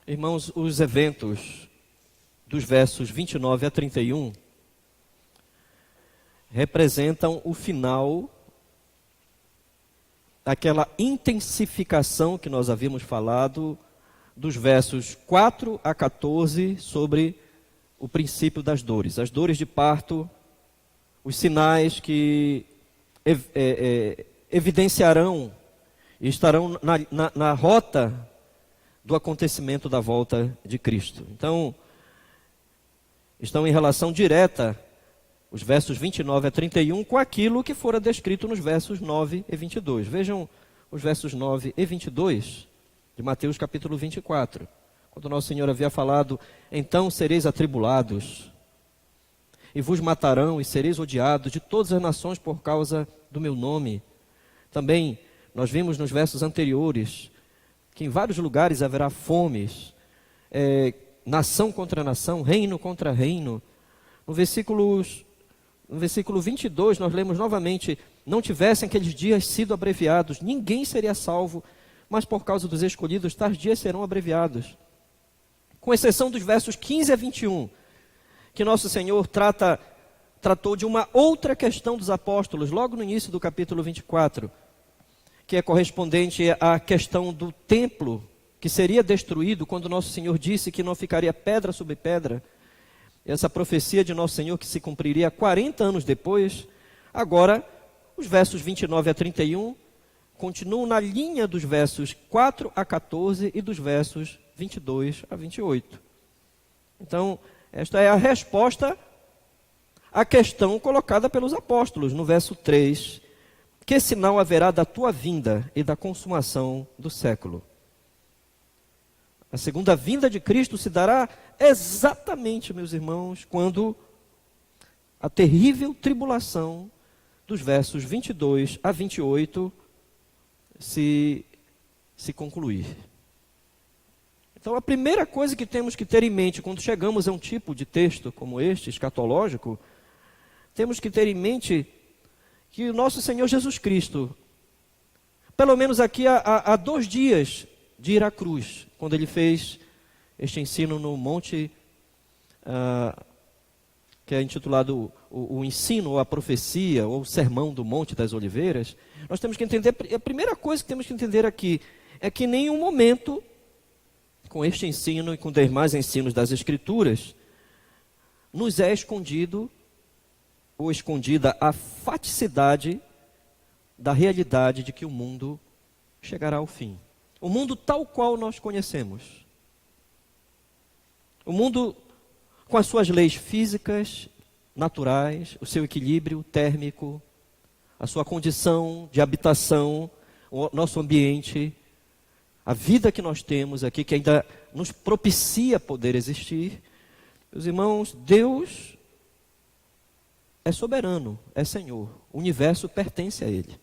Irmãos, os eventos dos versos 29 a 31 representam o final daquela intensificação que nós havíamos falado dos versos 4 a 14 sobre o princípio das dores. As dores de parto, os sinais que evidenciarão e estarão na rota do acontecimento da volta de Cristo. Então, estão em relação direta os versos 29 a 31 com aquilo que fora descrito nos versos 9 e 22. Vejam os versos 9 e 22 de Mateus capítulo 24. Quando Nosso Senhor havia falado: então sereis atribulados, e vos matarão, e sereis odiados de todas as nações por causa do meu nome. Também nós vimos nos versos anteriores que em vários lugares haverá fomes, nação contra nação, reino contra reino. No versículo 22 nós lemos novamente: não tivessem aqueles dias sido abreviados, ninguém seria salvo, mas por causa dos escolhidos, tais dias serão abreviados. Com exceção dos versos 15 a 21, que Nosso Senhor tratou de uma outra questão dos apóstolos, logo no início do capítulo 24, que é correspondente à questão do templo, que seria destruído, quando Nosso Senhor disse que não ficaria pedra sobre pedra. Essa profecia de Nosso Senhor que se cumpriria 40 anos depois. Agora, os versos 29 a 31 continuam na linha dos versos 4 a 14 e dos versos 22 a 28. Então, esta é a resposta à questão colocada pelos apóstolos no verso 3. Que sinal haverá da tua vinda e da consumação do século? A segunda vinda de Cristo se dará exatamente, meus irmãos, quando a terrível tribulação dos versos 22 a 28 se concluir. Então, a primeira coisa que temos que ter em mente quando chegamos a um tipo de texto como este, escatológico, temos que ter em mente que o nosso Senhor Jesus Cristo, pelo menos aqui há 2 dias de ir à cruz, quando ele fez este ensino no monte, que é intitulado o ensino, ou a profecia, ou o sermão do Monte das Oliveiras, nós temos que entender, a primeira coisa que temos que entender aqui, é que em nenhum momento, com este ensino e com os demais ensinos das Escrituras, nos é escondido ou escondida a faticidade da realidade de que o mundo chegará ao fim. O mundo tal qual nós conhecemos. O mundo com as suas leis físicas, naturais, o seu equilíbrio térmico, a sua condição de habitação, o nosso ambiente, a vida que nós temos aqui, que ainda nos propicia poder existir. Meus irmãos, Deus é soberano, é Senhor. O universo pertence a Ele.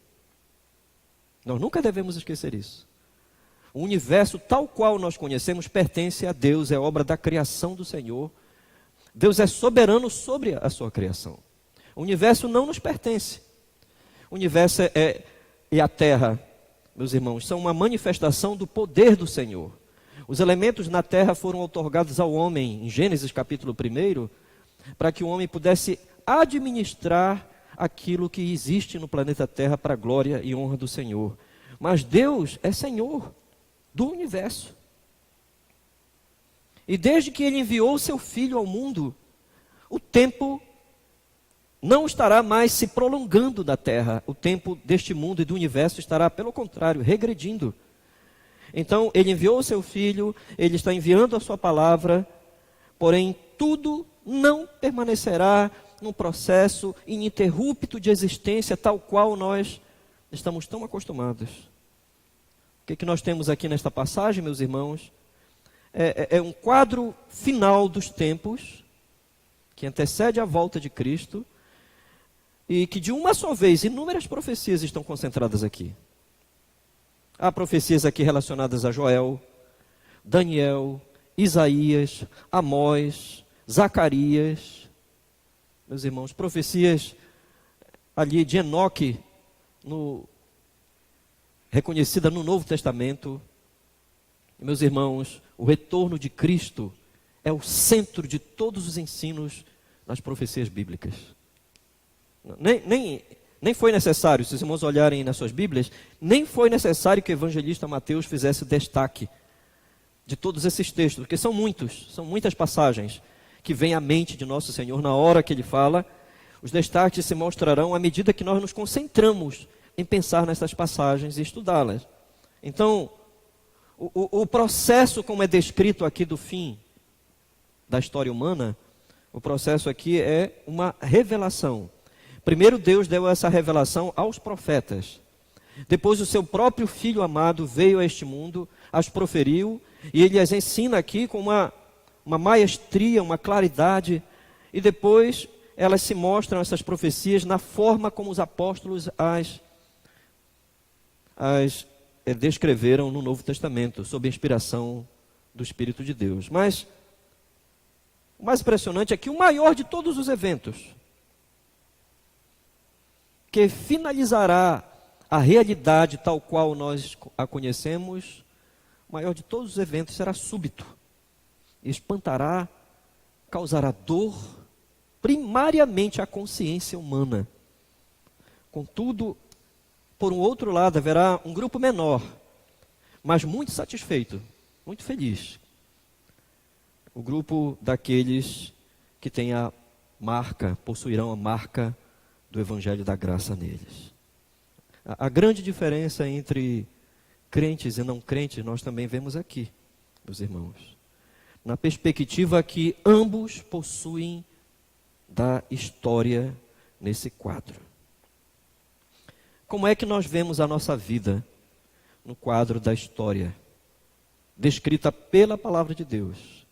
Nós nunca devemos esquecer isso. O universo tal qual nós conhecemos pertence a Deus, é obra da criação do Senhor. Deus é soberano sobre a sua criação. O universo não nos pertence. O universo e a terra, meus irmãos, são uma manifestação do poder do Senhor. Os elementos na terra foram outorgados ao homem, em Gênesis capítulo 1, para que o homem pudesse administrar aquilo que existe no planeta Terra para a glória e honra do Senhor. Mas Deus é Senhor do universo. E desde que Ele enviou o seu Filho ao mundo, o tempo não estará mais se prolongando da terra. O tempo deste mundo e do universo estará, pelo contrário, regredindo. Então, Ele enviou o seu Filho, Ele está enviando a sua palavra, porém, tudo não permanecerá num processo ininterrupto de existência, tal qual nós estamos tão acostumados. O que nós temos aqui nesta passagem, meus irmãos, é um quadro final dos tempos, que antecede a volta de Cristo, e que de uma só vez, inúmeras profecias estão concentradas aqui. Há profecias aqui relacionadas a Joel, Daniel, Isaías, Amós, Zacarias. Meus irmãos, profecias ali de Enoque, reconhecida no Novo Testamento. E, meus irmãos, o retorno de Cristo é o centro de todos os ensinos nas profecias bíblicas. Nem foi necessário, se os irmãos olharem nas suas Bíblias, nem foi necessário que o evangelista Mateus fizesse destaque de todos esses textos, porque são muitas passagens que vêm à mente de nosso Senhor na hora que Ele fala. Os destaques se mostrarão à medida que nós nos concentramos em pensar nessas passagens e estudá-las. Então, o processo como é descrito aqui do fim da história humana, o processo aqui é uma revelação. Primeiro Deus deu essa revelação aos profetas. Depois o seu próprio Filho amado veio a este mundo, as proferiu, e Ele as ensina aqui com uma maestria, uma claridade, e depois elas se mostram, essas profecias, na forma como os apóstolos as descreveram no Novo Testamento, sob a inspiração do Espírito de Deus. Mas o mais impressionante é que o maior de todos os eventos, que finalizará a realidade tal qual nós a conhecemos, o maior de todos os eventos será súbito, espantará, causará dor, primariamente à consciência humana. Contudo, por um outro lado, haverá um grupo menor, mas muito satisfeito, muito feliz. O grupo daqueles que têm a marca, possuirão a marca do Evangelho da Graça neles. A grande diferença entre crentes e não crentes, nós também vemos aqui, meus irmãos. Na perspectiva que ambos possuem da história nesse quadro. Como é que nós vemos a nossa vida no quadro da história, descrita pela palavra de Deus,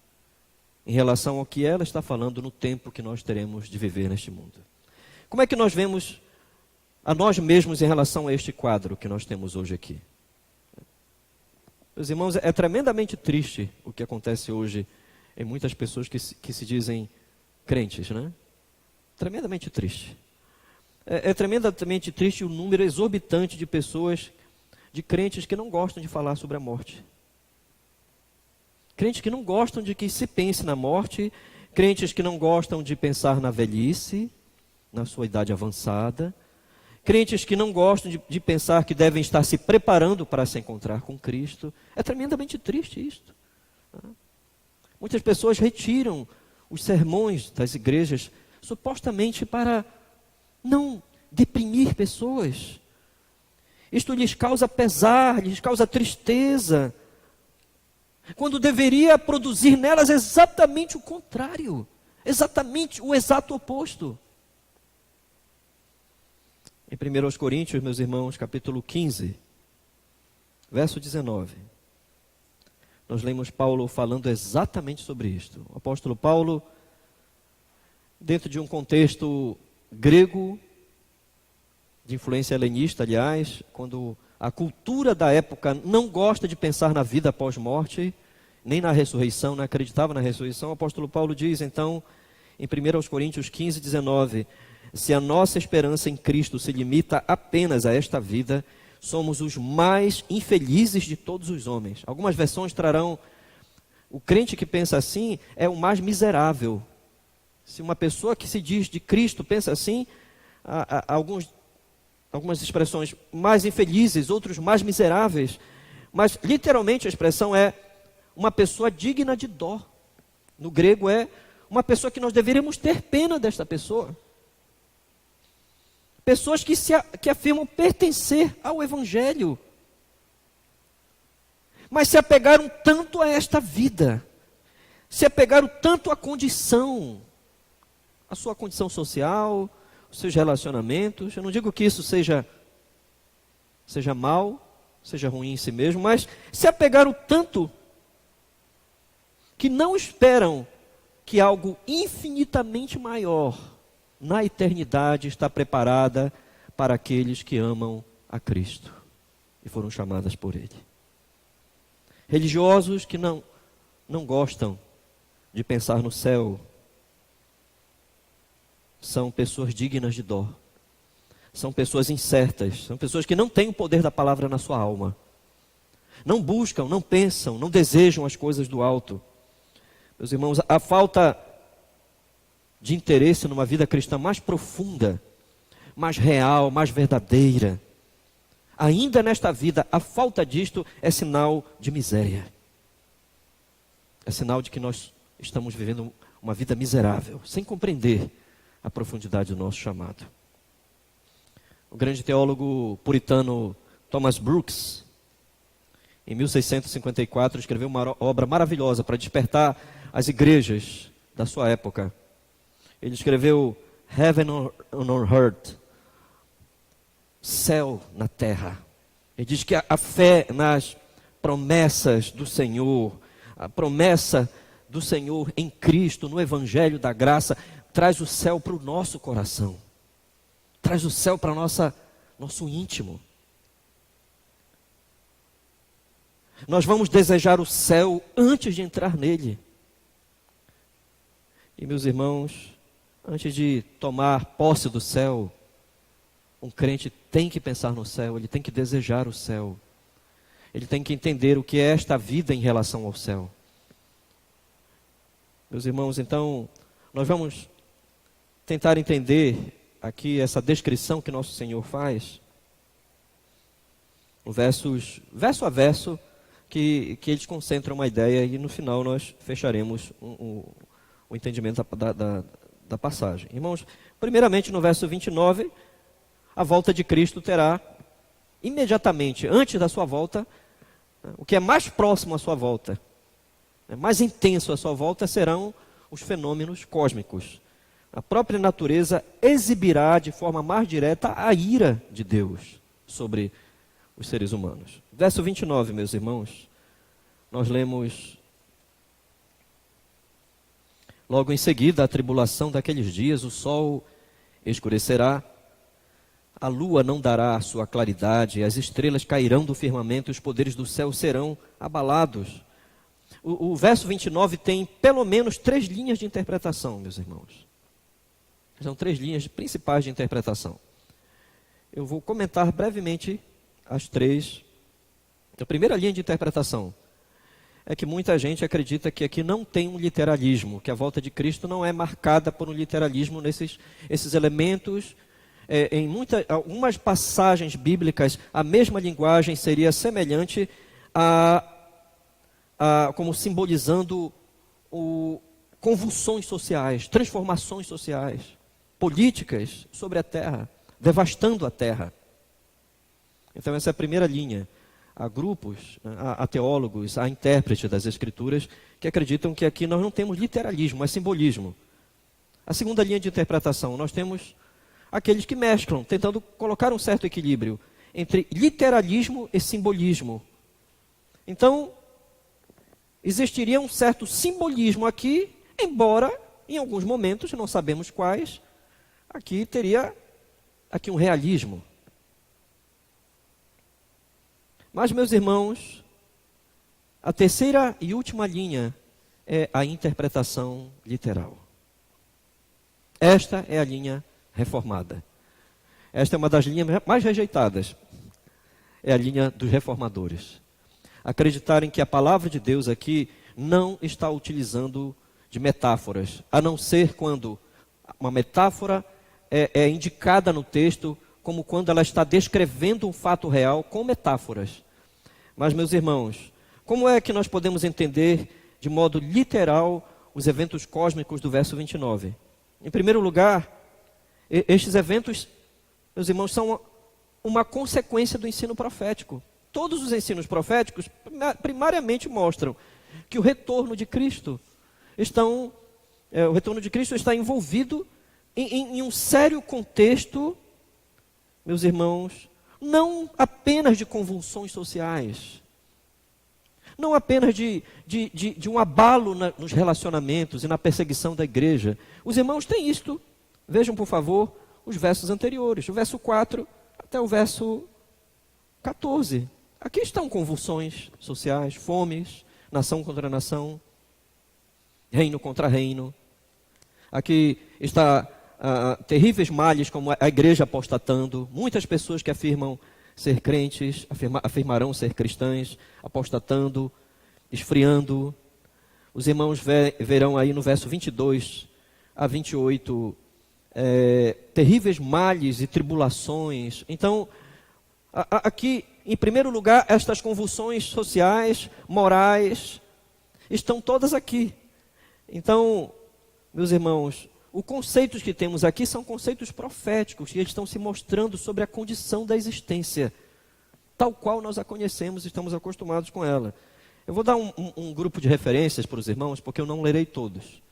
em relação ao que ela está falando no tempo que nós teremos de viver neste mundo? Como é que nós vemos a nós mesmos em relação a este quadro que nós temos hoje aqui? Meus irmãos, é tremendamente triste o que acontece hoje em muitas pessoas que se dizem crentes, né? Tremendamente triste. É tremendamente triste o número exorbitante de pessoas, de crentes que não gostam de falar sobre a morte. Crentes que não gostam de que se pense na morte, crentes que não gostam de pensar na velhice, na sua idade avançada, crentes que não gostam de pensar que devem estar se preparando para se encontrar com Cristo. É tremendamente triste isto. Muitas pessoas retiram os sermões das igrejas supostamente para não deprimir pessoas. Isto lhes causa pesar, lhes causa tristeza, quando deveria produzir nelas exatamente o contrário, exatamente o exato oposto. Em 1 Coríntios, meus irmãos, capítulo 15, verso 19, nós lemos Paulo falando exatamente sobre isto. O apóstolo Paulo, dentro de um contexto grego, de influência helenista, aliás, quando a cultura da época não gosta de pensar na vida após morte, nem na ressurreição, não acreditava na ressurreição, o apóstolo Paulo diz, então, em 1 Coríntios 15, 19, se a nossa esperança em Cristo se limita apenas a esta vida, somos os mais infelizes de todos os homens. Algumas versões trarão, o crente que pensa assim é o mais miserável. Se uma pessoa que se diz de Cristo pensa assim, algumas expressões mais infelizes, outros mais miseráveis, mas literalmente a expressão é uma pessoa digna de dó. No grego é uma pessoa que nós deveríamos ter pena desta pessoa. Pessoas que afirmam pertencer ao Evangelho, mas se apegaram tanto a esta vida, se apegaram tanto à condição, a sua condição social, os seus relacionamentos. Eu não digo que isso seja mal, seja ruim em si mesmo, mas se apegaram tanto que não esperam que algo infinitamente maior na eternidade está preparada para aqueles que amam a Cristo e foram chamadas por Ele. Religiosos que não gostam de pensar no céu são pessoas dignas de dó. São pessoas incertas, são pessoas que não têm o poder da palavra na sua alma. não buscam, não pensam, não desejam as coisas do alto. Meus irmãos, a falta de interesse numa vida cristã mais profunda, mais real, mais verdadeira, ainda nesta vida, a falta disto é sinal de miséria. É sinal de que nós estamos vivendo uma vida miserável, sem compreender a profundidade do nosso chamado. O grande teólogo puritano Thomas Brooks, em 1654, escreveu uma obra maravilhosa para despertar as igrejas da sua época. Ele escreveu Heaven on Earth, céu na terra. Ele diz que a fé nas promessas do Senhor, a promessa do Senhor em Cristo, no Evangelho da graça, traz o céu para o nosso coração, traz o céu para nosso íntimo. Nós vamos desejar o céu antes de entrar nele. E meus irmãos, antes de tomar posse do céu, um crente tem que pensar no céu, ele tem que desejar o céu. Ele tem que entender o que é esta vida em relação ao céu. Meus irmãos, então, nós vamos tentar entender aqui essa descrição que nosso Senhor faz, o verso a verso, que eles concentram uma ideia e no final nós fecharemos o entendimento da passagem. Irmãos, primeiramente no verso 29, a volta de Cristo terá imediatamente, antes da sua volta, o que é mais próximo à sua volta, mais intenso à sua volta, serão os fenômenos cósmicos. A própria natureza exibirá de forma mais direta a ira de Deus sobre os seres humanos. Verso 29, meus irmãos, nós lemos: logo em seguida, a tribulação daqueles dias, o sol escurecerá, a lua não dará a sua claridade, as estrelas cairão do firmamento e os poderes do céu serão abalados. O verso 29 tem pelo menos 3 linhas de interpretação, meus irmãos. São 3 linhas principais de interpretação. Eu vou comentar brevemente as 3. A primeira linha de interpretação é que muita gente acredita que aqui não tem um literalismo, que a volta de Cristo não é marcada por um literalismo esses elementos. Em algumas passagens bíblicas, a mesma linguagem seria semelhante como simbolizando convulsões sociais, transformações sociais, políticas sobre a terra, devastando a terra. Então essa é a primeira linha. Há grupos, há teólogos, há intérpretes das Escrituras que acreditam que aqui nós não temos literalismo, mas simbolismo. A segunda linha de interpretação, nós temos aqueles que mesclam, tentando colocar um certo equilíbrio entre literalismo e simbolismo. Então, existiria um certo simbolismo aqui, embora em alguns momentos, não sabemos quais, aqui teria um realismo. Mas, meus irmãos, a terceira e última linha é a interpretação literal. Esta é a linha reformada. Esta é uma das linhas mais rejeitadas. É a linha dos reformadores. Acreditarem que a palavra de Deus aqui não está utilizando de metáforas, a não ser quando uma metáfora é indicada no texto como quando ela está descrevendo um fato real com metáforas. Mas, meus irmãos, como é que nós podemos entender de modo literal os eventos cósmicos do verso 29? Em primeiro lugar, estes eventos, meus irmãos, são uma consequência do ensino profético. Todos os ensinos proféticos primariamente mostram que o retorno de Cristo está envolvido em um sério contexto, meus irmãos, não apenas de convulsões sociais, não apenas de um abalo nos relacionamentos e na perseguição da igreja. Os irmãos têm isto. Vejam, por favor, os versos anteriores, o verso 4 até o verso 14. Aqui estão convulsões sociais, fomes, nação contra nação, reino contra reino. Aqui está terríveis males como a igreja apostatando, muitas pessoas que afirmam ser crentes, afirmarão ser cristãs, apostatando, esfriando. Os irmãos verão aí no verso 22 a 28, terríveis males e tribulações. Então, aqui, em primeiro lugar, estas convulsões sociais, morais, estão todas aqui. Então, meus irmãos, os conceitos que temos aqui são conceitos proféticos, e eles estão se mostrando sobre a condição da existência, tal qual nós a conhecemos e estamos acostumados com ela. Eu vou dar um grupo de referências para os irmãos, porque eu não lerei todos.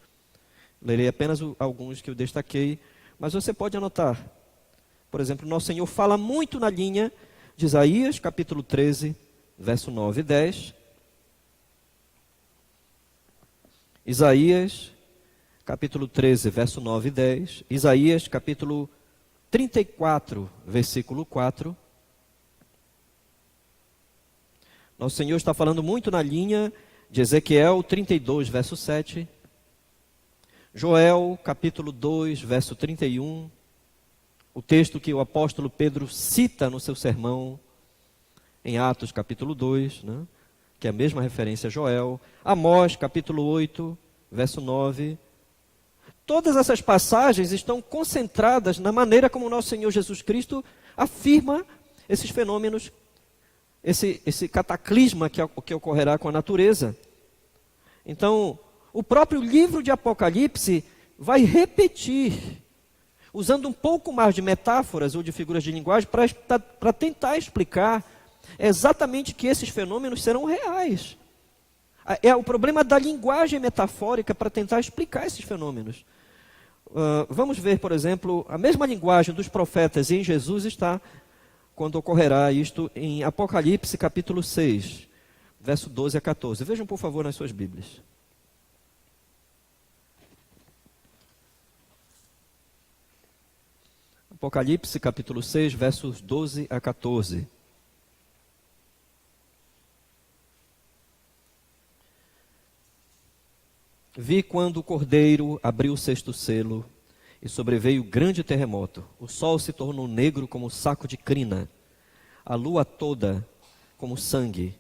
Lerei apenas alguns que eu destaquei, mas você pode anotar. Por exemplo, nosso Senhor fala muito na linha de Isaías, capítulo 13, verso 9 e 10. Isaías, capítulo 13, verso 9 e 10. Isaías, capítulo 34, versículo 4. Nosso Senhor está falando muito na linha de Ezequiel 32, verso 7. Joel, capítulo 2, verso 31. O texto que o apóstolo Pedro cita no seu sermão em Atos, capítulo 2, né? Que é a mesma referência a Joel. Amós, capítulo 8, verso 9. Todas essas passagens estão concentradas na maneira como o nosso Senhor Jesus Cristo afirma esses fenômenos, esse cataclisma que ocorrerá com a natureza. Então, o próprio livro de Apocalipse vai repetir, usando um pouco mais de metáforas ou de figuras de linguagem, para tentar explicar exatamente que esses fenômenos serão reais. É o problema da linguagem metafórica para tentar explicar esses fenômenos. Vamos ver, por exemplo, a mesma linguagem dos profetas e em Jesus está quando ocorrerá isto em Apocalipse capítulo 6, verso 12 a 14. Vejam, por favor, nas suas Bíblias. Apocalipse capítulo 6, versos 12 a 14. Vi quando o Cordeiro abriu o sexto selo e sobreveio grande terremoto. O sol se tornou negro como saco de crina, a lua toda como sangue.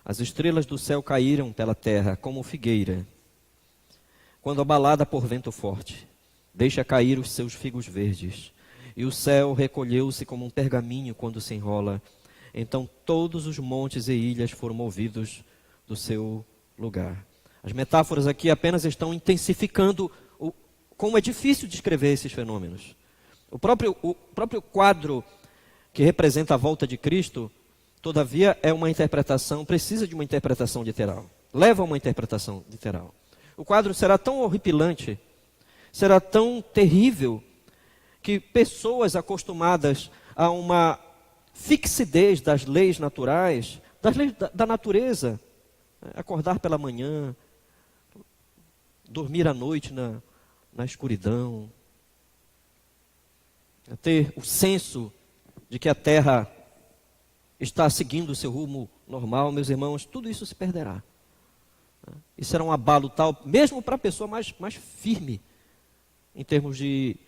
As estrelas do céu caíram pela terra como figueira, quando abalada por vento forte, deixa cair os seus figos verdes. E o céu recolheu-se como um pergaminho quando se enrola. Então todos os montes e ilhas foram movidos do seu lugar. As metáforas aqui apenas estão intensificando como é difícil descrever esses fenômenos. O próprio quadro que representa a volta de Cristo, todavia, é uma interpretação, precisa de uma interpretação literal. Leva a uma interpretação literal. O quadro será tão horripilante, será tão terrível, que pessoas acostumadas a uma fixidez das leis naturais, das leis da natureza, acordar pela manhã, dormir à noite na escuridão, ter o senso de que a terra está seguindo o seu rumo normal, meus irmãos, tudo isso se perderá. E será um abalo tal, mesmo para a pessoa mais firme, em termos de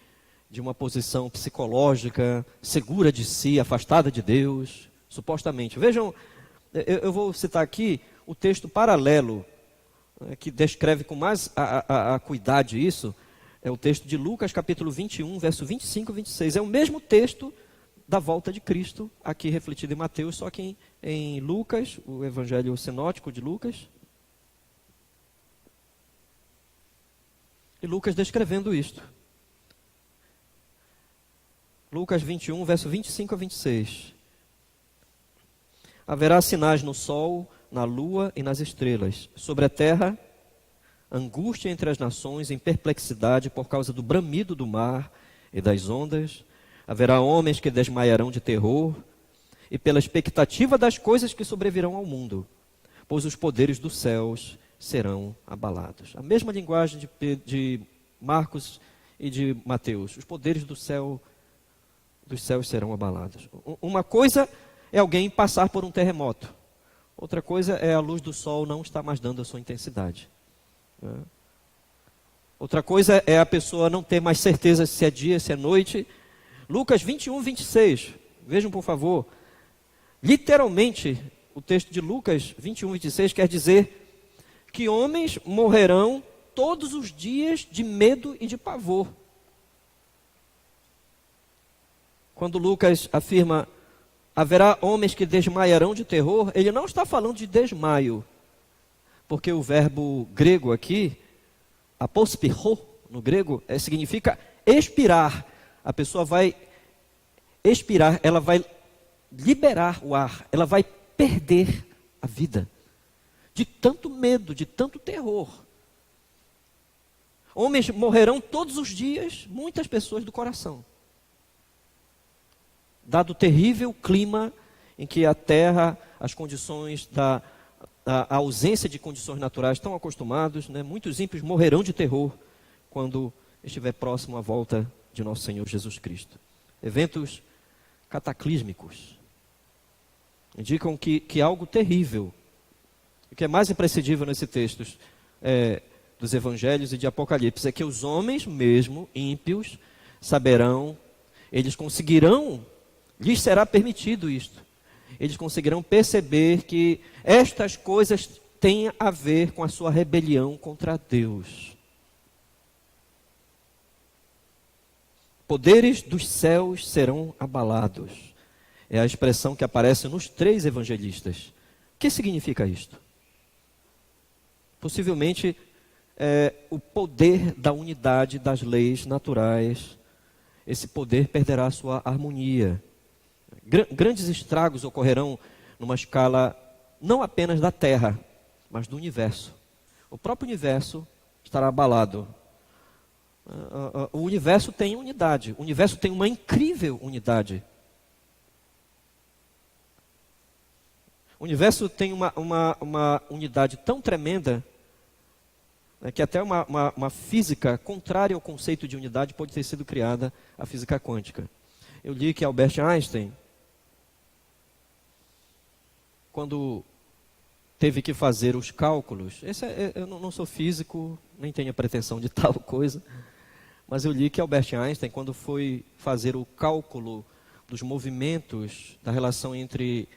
uma posição psicológica, segura de si, afastada de Deus, supostamente. Vejam, eu vou citar aqui o texto paralelo, que descreve com mais acuidade isso, é o texto de Lucas, capítulo 21, verso 25 e 26. É o mesmo texto da volta de Cristo, aqui refletido em Mateus, só que em Lucas, o evangelho sinótico de Lucas. E Lucas descrevendo isto. Lucas 21, verso 25 a 26. Haverá sinais no sol, na lua e nas estrelas. Sobre a terra, angústia entre as nações, em perplexidade por causa do bramido do mar e das ondas. Haverá homens que desmaiarão de terror e pela expectativa das coisas que sobrevirão ao mundo, pois os poderes dos céus serão abalados. A mesma linguagem de Marcos e de Mateus. Os poderes dos céus serão abalados. Uma coisa é alguém passar por um terremoto. Outra coisa é a luz do sol não estar mais dando a sua intensidade. Outra coisa é a pessoa não ter mais certeza se é dia, se é noite. Lucas 21, 26. Vejam, por favor. Literalmente, o texto de Lucas 21, 26 quer dizer que homens morrerão todos os dias de medo e de pavor. Quando Lucas afirma, haverá homens que desmaiarão de terror, ele não está falando de desmaio, porque o verbo grego aqui, apospirro, no grego, significa expirar. A pessoa vai expirar, ela vai liberar o ar, ela vai perder a vida. De tanto medo, de tanto terror. Homens morrerão todos os dias, muitas pessoas do coração. Dado o terrível clima em que a terra, as condições a ausência de condições naturais estão acostumados, né? Muitos ímpios morrerão de terror quando estiver próximo à volta de nosso Senhor Jesus Cristo. Eventos cataclísmicos indicam que algo terrível, o que é mais imprescindível nesse texto dos Evangelhos e de Apocalipse, é que os homens mesmo, ímpios, saberão, eles conseguirão, lhes será permitido isto, eles conseguirão perceber que estas coisas têm a ver com a sua rebelião contra Deus. Poderes dos céus serão abalados. É a expressão que aparece nos 3 evangelistas. O que significa isto? Possivelmente, o poder da unidade das leis naturais, esse poder perderá sua harmonia. Grandes estragos ocorrerão numa escala não apenas da Terra, mas do universo. O próprio universo estará abalado. O universo tem unidade, o universo tem uma incrível unidade. O universo tem uma unidade tão tremenda, né, que até uma física contrária ao conceito de unidade pode ter sido criada, a física quântica. Eu li que Albert Einstein, quando teve que fazer os cálculos, eu não sou físico, nem tenho a pretensão de tal coisa, mas eu li que Albert Einstein, quando foi fazer o cálculo dos movimentos, da relação entre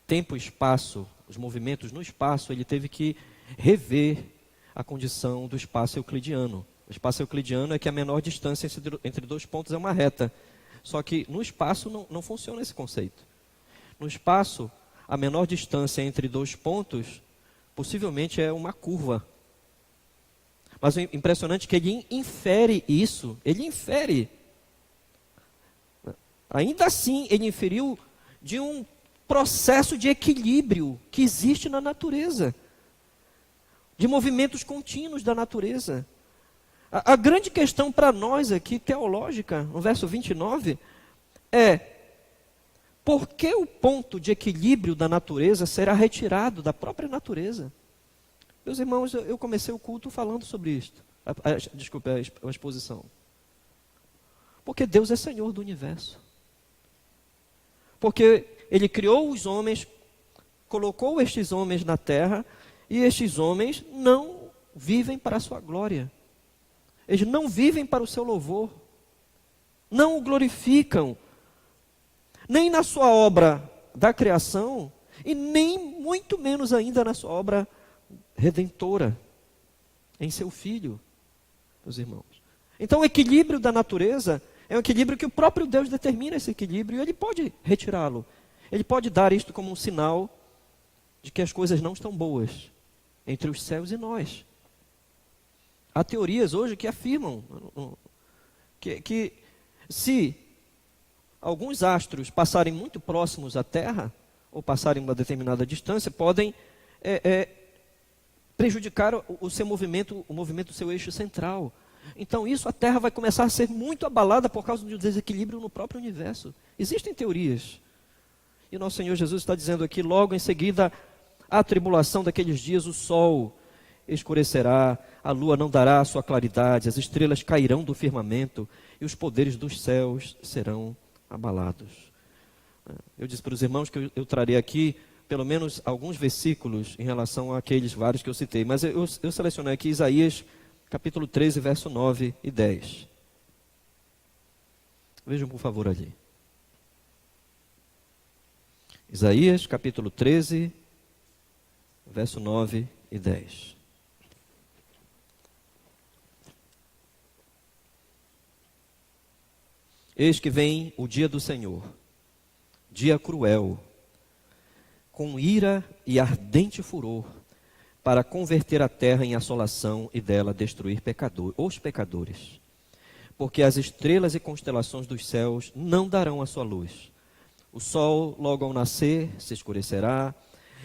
tempo e espaço, os movimentos no espaço, ele teve que rever a condição do espaço euclidiano. O espaço euclidiano é que a menor distância entre 2 pontos é uma reta. Só que no espaço não funciona esse conceito. No espaço, a menor distância entre 2 pontos, possivelmente é uma curva. Mas o impressionante é que ele infere isso, ele infere. Ainda assim, ele inferiu de um processo de equilíbrio que existe na natureza. De movimentos contínuos da natureza. A grande questão para nós aqui, teológica, no verso 29, é: por que o ponto de equilíbrio da natureza será retirado da própria natureza? Meus irmãos, eu comecei o culto falando sobre isto. Desculpe, a exposição. Porque Deus é Senhor do universo. Porque Ele criou os homens, colocou estes homens na terra, e estes homens não vivem para a sua glória. Eles não vivem para o seu louvor. Não o glorificam. Nem na sua obra da criação, e nem muito menos ainda na sua obra redentora, em seu Filho, meus irmãos. Então o equilíbrio da natureza é um equilíbrio que o próprio Deus determina esse equilíbrio, e Ele pode retirá-lo. Ele pode dar isto como um sinal de que as coisas não estão boas entre os céus e nós. Há teorias hoje que afirmam que se alguns astros passarem muito próximos à Terra, ou passarem uma determinada distância, podem prejudicar o seu movimento, o movimento do seu eixo central. Então a Terra vai começar a ser muito abalada por causa do desequilíbrio no próprio universo. Existem teorias. E o nosso Senhor Jesus está dizendo aqui, logo em seguida, a tribulação daqueles dias, o sol escurecerá, a lua não dará a sua claridade, as estrelas cairão do firmamento, e os poderes dos céus serão abalados. Eu disse para os irmãos que eu trarei aqui pelo menos alguns versículos em relação àqueles vários que eu citei, mas eu selecionei aqui Isaías capítulo 13, verso 9 e 10. Vejam por favor ali. Isaías capítulo 13, verso 9 e 10. Eis que vem o dia do Senhor, dia cruel, com ira e ardente furor, para converter a terra em assolação e dela destruir os pecadores. Porque as estrelas e constelações dos céus não darão a sua luz. O sol, logo ao nascer, se escurecerá,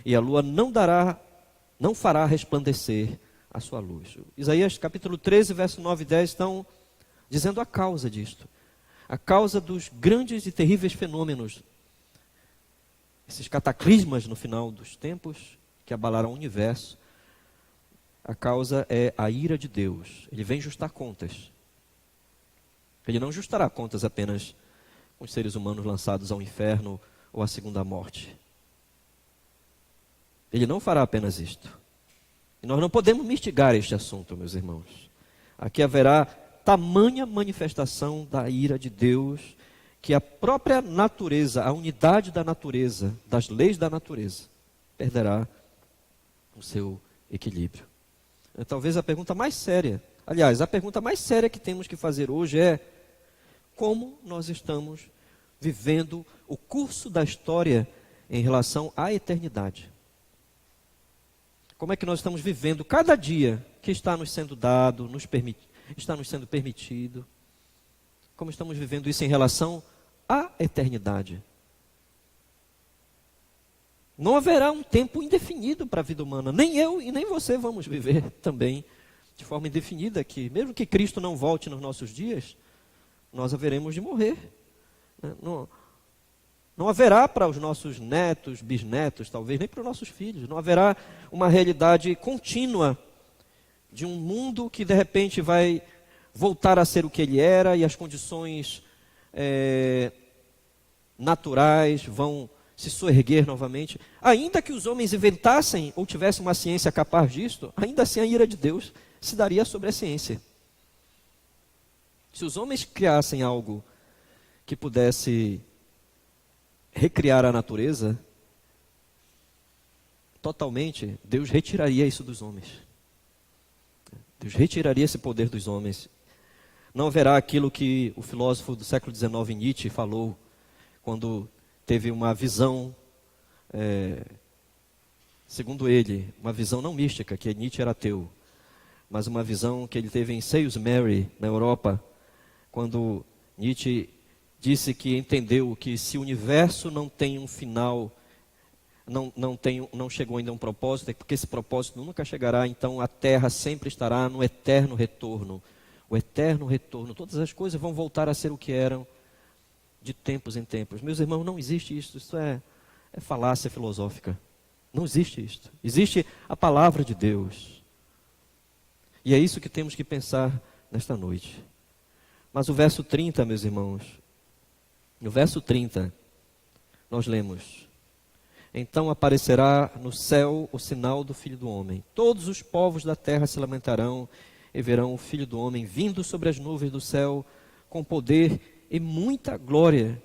e a lua não fará resplandecer a sua luz. Isaías capítulo 13, verso 9 e 10 estão dizendo a causa disto. A causa dos grandes e terríveis fenômenos, esses cataclismas no final dos tempos, que abalaram o universo. A causa é a ira de Deus. Ele vem justar contas. Ele não justará contas apenas com os seres humanos lançados ao inferno ou à segunda morte. Ele não fará apenas isto. E nós não podemos mitigar este assunto, meus irmãos. Aqui haverá tamanha manifestação da ira de Deus, que a própria natureza, a unidade da natureza, das leis da natureza, perderá o seu equilíbrio. Talvez a pergunta mais séria, aliás, a pergunta mais séria que temos que fazer hoje é: como nós estamos vivendo o curso da história em relação à eternidade? Como é que nós estamos vivendo cada dia que está nos sendo dado, está nos sendo permitido? Como estamos vivendo isso em relação à eternidade? Não haverá um tempo indefinido para a vida humana. Nem eu e nem você vamos viver também de forma indefinida aqui. Mesmo que Cristo não volte nos nossos dias, nós haveremos de morrer. Não haverá para os nossos netos, bisnetos, talvez nem para os nossos filhos. Não haverá uma realidade contínua de um mundo que de repente vai voltar a ser o que ele era e as condições naturais vão se soerguer novamente. Ainda que os homens inventassem ou tivessem uma ciência capaz disto, ainda assim a ira de Deus se daria sobre a ciência. Se os homens criassem algo que pudesse recriar a natureza, totalmente, Deus retiraria isso dos homens. Deus retiraria esse poder dos homens. Não haverá aquilo que o filósofo do século XIX, Nietzsche, falou quando teve uma visão, segundo ele, uma visão não mística, que Nietzsche era ateu, mas uma visão que ele teve em Salisbury, na Europa, quando Nietzsche disse que entendeu que se o universo não tem um final, não chegou ainda a um propósito, é porque esse propósito nunca chegará, então a Terra sempre estará no eterno retorno. O eterno retorno, todas as coisas vão voltar a ser o que eram de tempos em tempos. Meus irmãos, não existe isso. Isso é falácia filosófica. Não existe isso. Existe a palavra de Deus. E é isso que temos que pensar nesta noite. Mas o verso 30, meus irmãos, no verso 30, nós lemos: então aparecerá no céu o sinal do Filho do Homem. Todos os povos da terra se lamentarão e verão o Filho do Homem vindo sobre as nuvens do céu com poder e muita glória.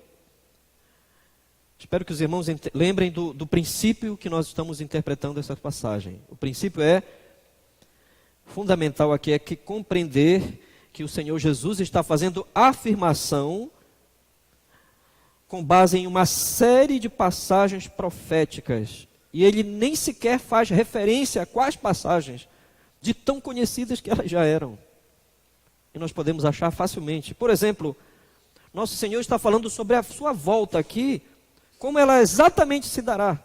Espero que os irmãos lembrem do princípio que nós estamos interpretando essa passagem. O princípio fundamental aqui é que compreender que o Senhor Jesus está fazendo afirmação com base em uma série de passagens proféticas. E ele nem sequer faz referência a quais passagens, de tão conhecidas que elas já eram. E nós podemos achar facilmente. Por exemplo, nosso Senhor está falando sobre a sua volta aqui, como ela exatamente se dará.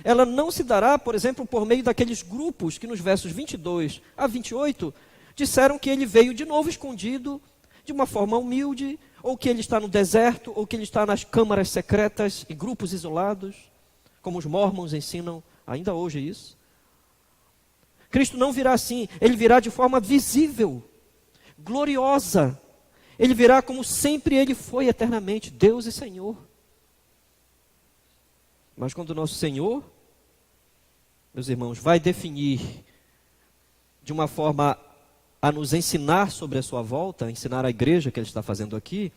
Ela não se dará, por exemplo, por meio daqueles grupos que nos versos 22 a 28 disseram que ele veio de novo escondido, de uma forma humilde, ou que ele está no deserto, ou que ele está nas câmaras secretas, em grupos isolados, como os mormons ensinam ainda hoje isso. Cristo não virá assim, ele virá de forma visível, gloriosa. Ele virá como sempre ele foi eternamente, Deus e Senhor. Mas quando o nosso Senhor, meus irmãos, vai definir de uma forma a nos ensinar sobre a sua volta, ensinar a igreja que ele está fazendo aqui,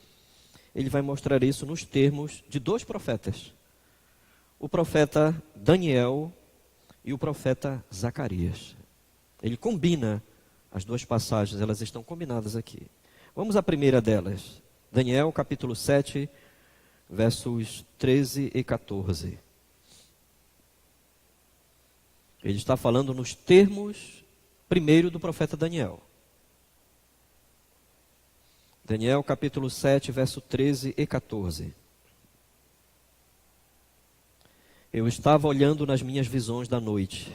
ele vai mostrar isso nos termos de dois profetas. o profeta Daniel e o profeta Zacarias. Ele combina as duas passagens, elas estão combinadas aqui. Vamos à primeira delas. Daniel, capítulo 7, versos 13 e 14. Ele está falando nos termos, primeiro, do profeta Daniel. Daniel, capítulo 7, verso 13 e 14. Eu estava olhando nas minhas visões da noite,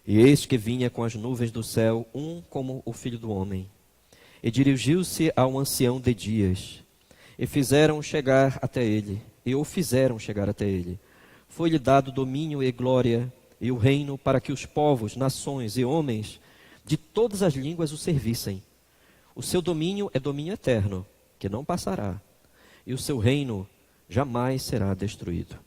e eis que vinha com as nuvens do céu, um como o filho do homem. E dirigiu-se ao ancião de dias, e fizeram chegar até ele, e o fizeram chegar até ele. Foi-lhe dado domínio e glória, e o reino para que os povos, nações e homens de todas as línguas o servissem. O seu domínio é domínio eterno, que não passará, e o seu reino jamais será destruído.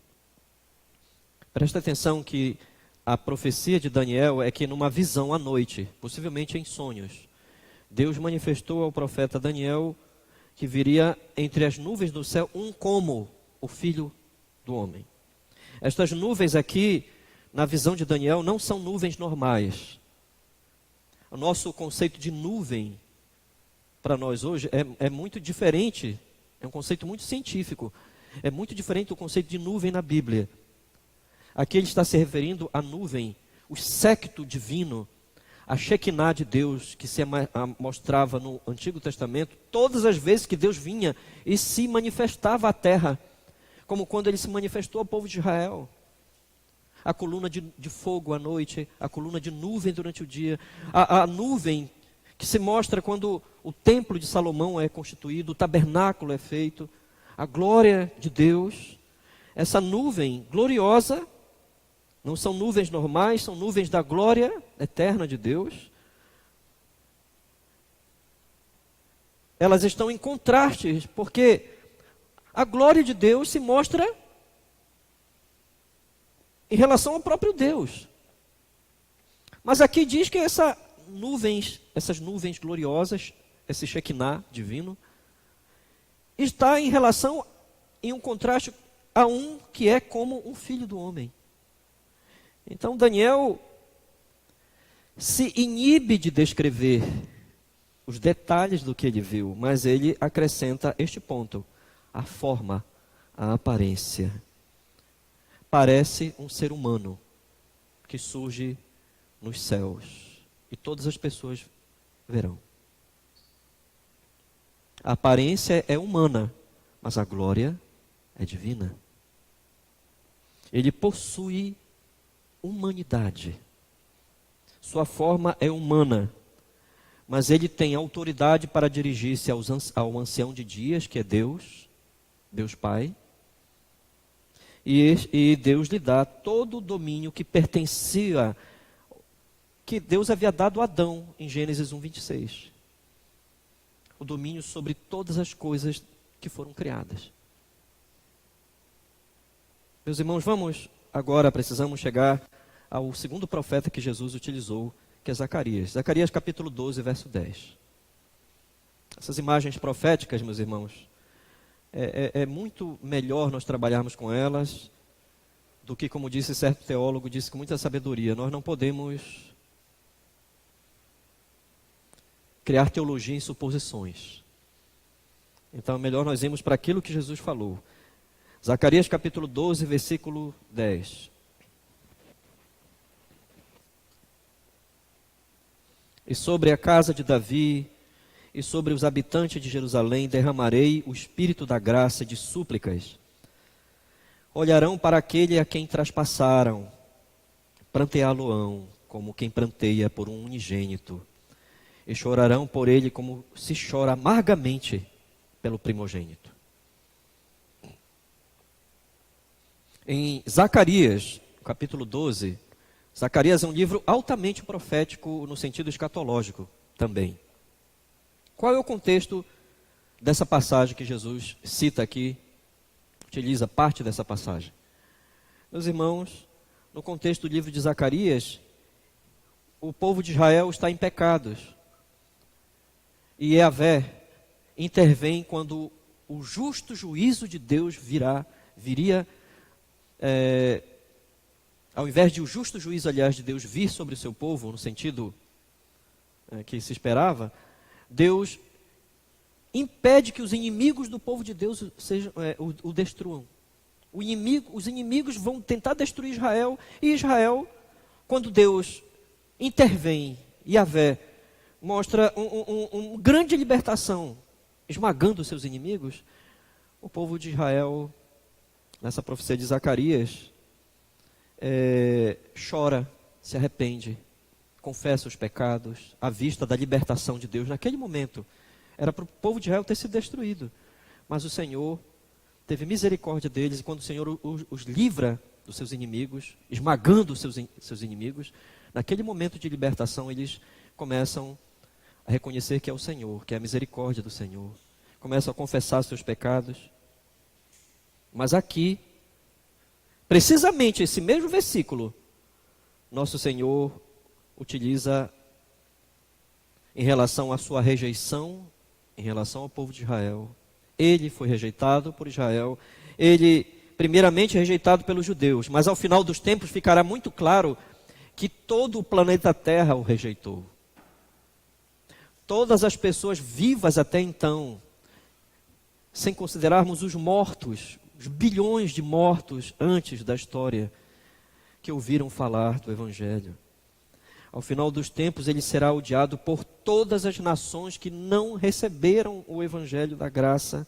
Presta atenção que a profecia de Daniel é que numa visão à noite, possivelmente em sonhos, Deus manifestou ao profeta Daniel que viria entre as nuvens do céu um como o filho do homem. Estas nuvens aqui, na visão de Daniel, não são nuvens normais. O nosso conceito de nuvem, para nós hoje, é muito diferente, é um conceito muito científico, é muito diferente do conceito de nuvem na Bíblia. Aqui ele está se referindo à nuvem, o séquito divino, a Shekinah de Deus, que se mostrava no Antigo Testamento, todas as vezes que Deus vinha e se manifestava à terra, como quando ele se manifestou ao povo de Israel. A coluna de fogo à noite, a coluna de nuvem durante o dia, a nuvem que se mostra quando o templo de Salomão é constituído, o tabernáculo é feito, a glória de Deus, essa nuvem gloriosa. Não são nuvens normais, são nuvens da glória eterna de Deus. Elas estão em contraste, porque a glória de Deus se mostra em relação ao próprio Deus. Mas aqui diz que essas nuvens gloriosas, esse Shekinah divino, está em relação, em um contraste a um que é como um filho do homem. Então Daniel se inibe de descrever os detalhes do que ele viu, mas ele acrescenta este ponto: a forma, a aparência. Parece um ser humano que surge nos céus e todas as pessoas verão. A aparência é humana, mas a glória é divina. Ele possui humanidade. Sua forma é humana, mas ele tem autoridade para dirigir-se ao ancião de dias, que é Deus, Deus Pai, e Deus lhe dá todo o domínio que pertencia, que Deus havia dado a Adão em Gênesis 1:26. O domínio sobre todas as coisas que foram criadas. Meus irmãos, precisamos chegar ao segundo profeta que Jesus utilizou, que é Zacarias. Zacarias capítulo 12, verso 10. Essas imagens proféticas, meus irmãos, é muito melhor nós trabalharmos com elas do que, como disse certo teólogo, disse com muita sabedoria, nós não podemos criar teologia em suposições. Então é melhor nós irmos para aquilo que Jesus falou. Zacarias capítulo 12, versículo 10. E sobre a casa de Davi e sobre os habitantes de Jerusalém derramarei o espírito da graça e de súplicas. Olharão para aquele a quem traspassaram, pranteá-lo-ão, como quem pranteia por um unigênito, e chorarão por ele como se chora amargamente pelo primogênito. Em Zacarias, capítulo 12, Zacarias é um livro altamente profético no sentido escatológico também. Qual é o contexto dessa passagem que Jesus cita aqui, utiliza parte dessa passagem? Meus irmãos, no contexto do livro de Zacarias, o povo de Israel está em pecados. E Yahvé intervém quando o justo juízo de Deus viria ao invés de o justo juízo, aliás, de Deus vir sobre o seu povo, no sentido que se esperava, Deus impede que os inimigos do povo de Deus o destruam. Os inimigos vão tentar destruir Israel, e Israel, quando Deus intervém, Yahvé mostra uma grande libertação, esmagando os seus inimigos, o povo de Israel, nessa profecia de Zacarias, chora, se arrepende, confessa os pecados, à vista da libertação de Deus. Naquele momento, era para o povo de Israel ter sido destruído, mas o Senhor teve misericórdia deles, e quando o Senhor os livra dos seus inimigos, esmagando os seus inimigos, naquele momento de libertação, eles começam a reconhecer que é o Senhor, que é a misericórdia do Senhor, começam a confessar os seus pecados. Mas aqui, precisamente esse mesmo versículo, nosso Senhor utiliza em relação à sua rejeição, em relação ao povo de Israel. Ele foi rejeitado por Israel, ele primeiramente rejeitado pelos judeus, mas ao final dos tempos ficará muito claro que todo o planeta Terra o rejeitou. Todas as pessoas vivas até então, sem considerarmos os mortos, os bilhões de mortos antes da história, que ouviram falar do Evangelho. Ao final dos tempos, ele será odiado por todas as nações que não receberam o Evangelho da graça.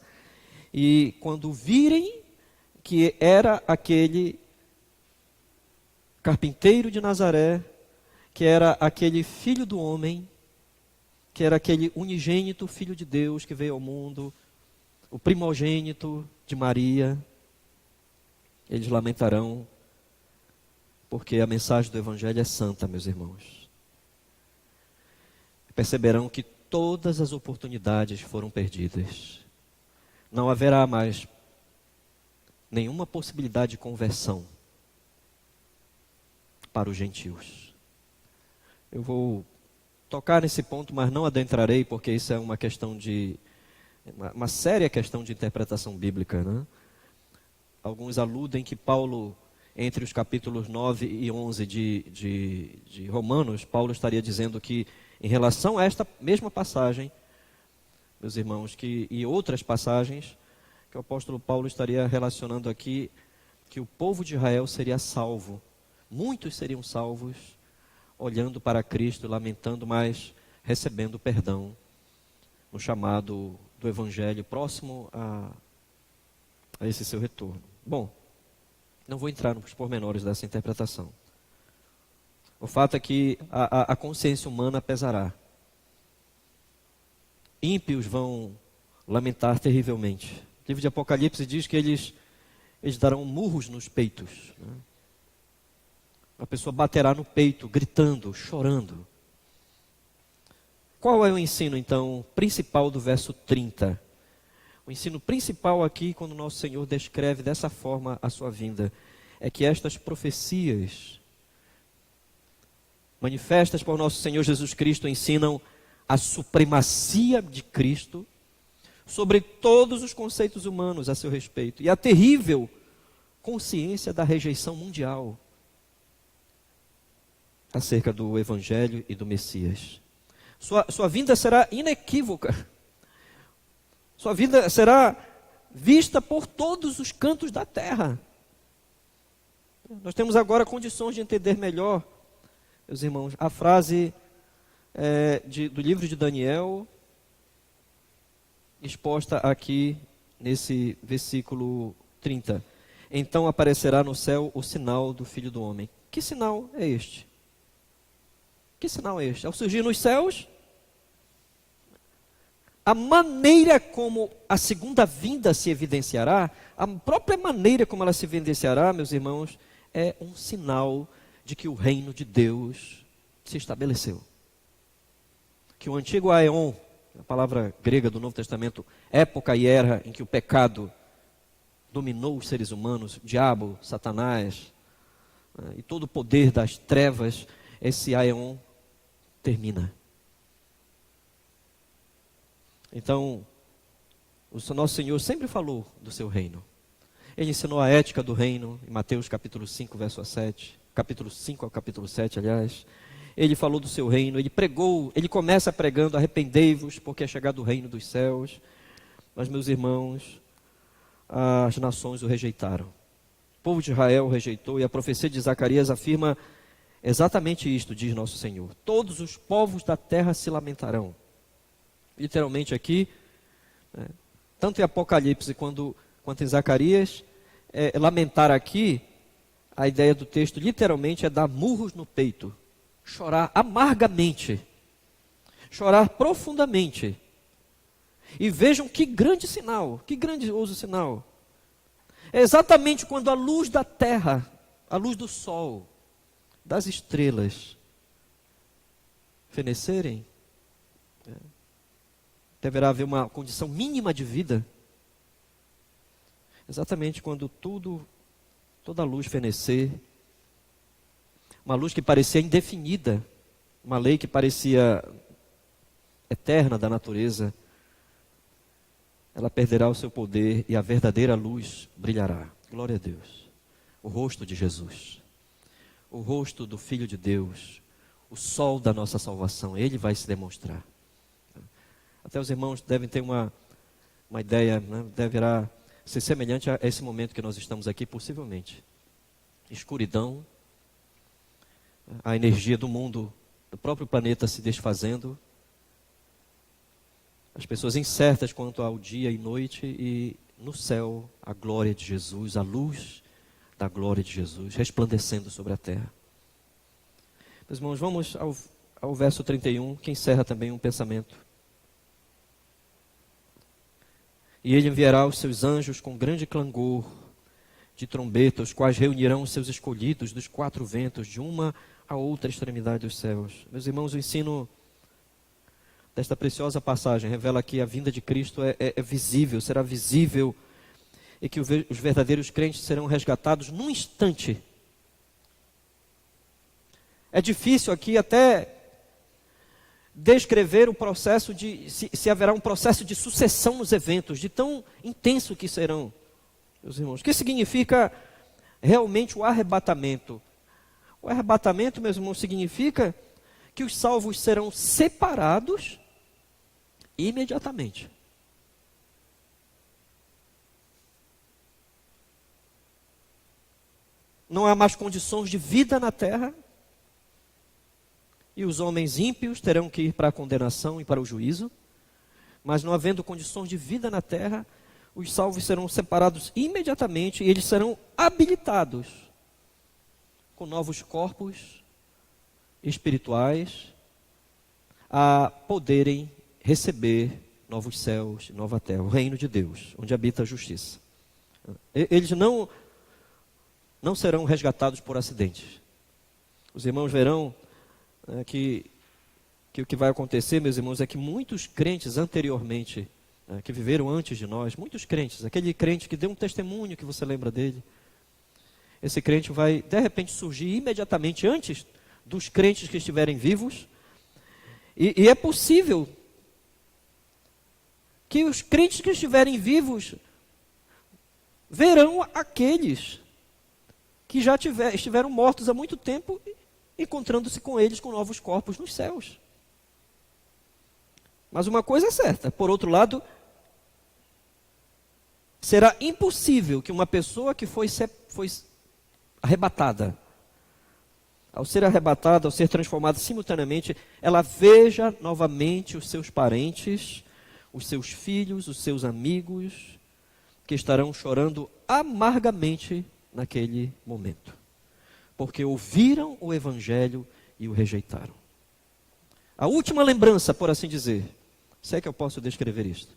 E quando virem que era aquele carpinteiro de Nazaré, que era aquele filho do homem, que era aquele unigênito filho de Deus que veio ao mundo, o primogênito de Maria, eles lamentarão, porque a mensagem do Evangelho é santa, meus irmãos. Perceberão que todas as oportunidades foram perdidas. Não haverá mais nenhuma possibilidade de conversão para os gentios. Eu vou tocar nesse ponto, mas não adentrarei, porque isso é uma questão uma séria questão de interpretação bíblica, né? Alguns aludem que Paulo, entre os capítulos 9 e 11 de Romanos, Paulo estaria dizendo que, em relação a esta mesma passagem, meus irmãos, e outras passagens, que o apóstolo Paulo estaria relacionando aqui, que o povo de Israel seria salvo. Muitos seriam salvos, olhando para Cristo, lamentando, mas recebendo perdão no chamado do Evangelho, próximo a esse seu retorno. Bom, não vou entrar nos pormenores dessa interpretação. O fato é que a consciência humana pesará. Ímpios vão lamentar terrivelmente. O livro de Apocalipse diz que eles darão murros nos peitos, né? A pessoa baterá no peito, gritando, chorando. Qual é o ensino, então, principal do verso 30? O ensino principal aqui, quando nosso Senhor descreve dessa forma a sua vinda, é que estas profecias manifestas por nosso Senhor Jesus Cristo ensinam a supremacia de Cristo sobre todos os conceitos humanos a seu respeito e a terrível consciência da rejeição mundial acerca do Evangelho e do Messias. Sua vinda será inequívoca. Sua vinda será vista por todos os cantos da terra. Nós temos agora condições de entender melhor, meus irmãos, a frase do livro de Daniel, exposta aqui nesse versículo 30. Então aparecerá no céu o sinal do Filho do Homem. Que sinal é este? Que sinal é este? Ao surgir nos céus, a maneira como a segunda vinda se evidenciará, a própria maneira como ela se evidenciará, meus irmãos, é um sinal de que o reino de Deus se estabeleceu. Que o antigo aeon, a palavra grega do Novo Testamento, época e era em que o pecado dominou os seres humanos, o diabo, Satanás, e todo o poder das trevas, esse aeon termina. Então, o nosso Senhor sempre falou do seu reino. Ele ensinou a ética do reino, em Mateus capítulo 5, verso 7. Capítulo 5 ao capítulo 7, aliás. Ele falou do seu reino, ele pregou, ele começa pregando: arrependei-vos, porque é chegado o reino dos céus. Mas, meus irmãos, as nações o rejeitaram. O povo de Israel o rejeitou, e a profecia de Zacarias afirma exatamente isto, diz nosso Senhor: todos os povos da terra se lamentarão. Literalmente aqui, tanto em Apocalipse quanto em Zacarias, lamentar aqui, a ideia do texto literalmente é dar murros no peito, chorar amargamente, chorar profundamente. E vejam que grande sinal, que grandioso sinal. É exatamente quando a luz da terra, a luz do sol, das estrelas, fenecerem, deverá haver uma condição mínima de vida. Exatamente quando toda a luz fenecer, uma luz que parecia indefinida, uma lei que parecia eterna da natureza, ela perderá o seu poder e a verdadeira luz brilhará. Glória a Deus. O rosto de Jesus, o rosto do Filho de Deus, o sol da nossa salvação, ele vai se demonstrar. Até os irmãos devem ter uma ideia, deverá ser semelhante a esse momento que nós estamos aqui, possivelmente. Escuridão, a energia do mundo, do próprio planeta se desfazendo, as pessoas incertas quanto ao dia e noite, e no céu a glória de Jesus, a luz da glória de Jesus resplandecendo sobre a terra. Meus irmãos, vamos ao verso 31, que encerra também um pensamento. E ele enviará os seus anjos com grande clangor de trombeta, os quais reunirão os seus escolhidos dos quatro ventos, de uma a outra extremidade dos céus. Meus irmãos, o ensino desta preciosa passagem revela que a vinda de Cristo é visível, será visível, e que os verdadeiros crentes serão resgatados num instante. É difícil aqui até descrever o processo se haverá um processo de sucessão nos eventos, de tão intenso que serão, meus irmãos. O que significa realmente o arrebatamento? O arrebatamento, meus irmãos, significa que os salvos serão separados imediatamente. Não há mais condições de vida na terra, e os homens ímpios terão que ir para a condenação e para o juízo, mas não havendo condições de vida na terra, os salvos serão separados imediatamente, e eles serão habilitados com novos corpos espirituais a poderem receber novos céus, nova terra, o reino de Deus, onde habita a justiça. Eles não serão resgatados por acidente. Os irmãos verão que o que vai acontecer, meus irmãos, é que muitos crentes anteriormente, que viveram antes de nós, muitos crentes, aquele crente que deu um testemunho, que você lembra dele, esse crente vai, de repente, surgir imediatamente antes dos crentes que estiverem vivos, e é possível que os crentes que estiverem vivos verão aqueles que já estiveram mortos há muito tempo, encontrando-se com eles com novos corpos nos céus. Mas uma coisa é certa, por outro lado, será impossível que uma pessoa que foi arrebatada, ao ser transformada simultaneamente, ela veja novamente os seus parentes, os seus filhos, os seus amigos, que estarão chorando amargamente naquele momento, porque ouviram o Evangelho e o rejeitaram. A última lembrança, por assim dizer, se é que eu posso descrever isto,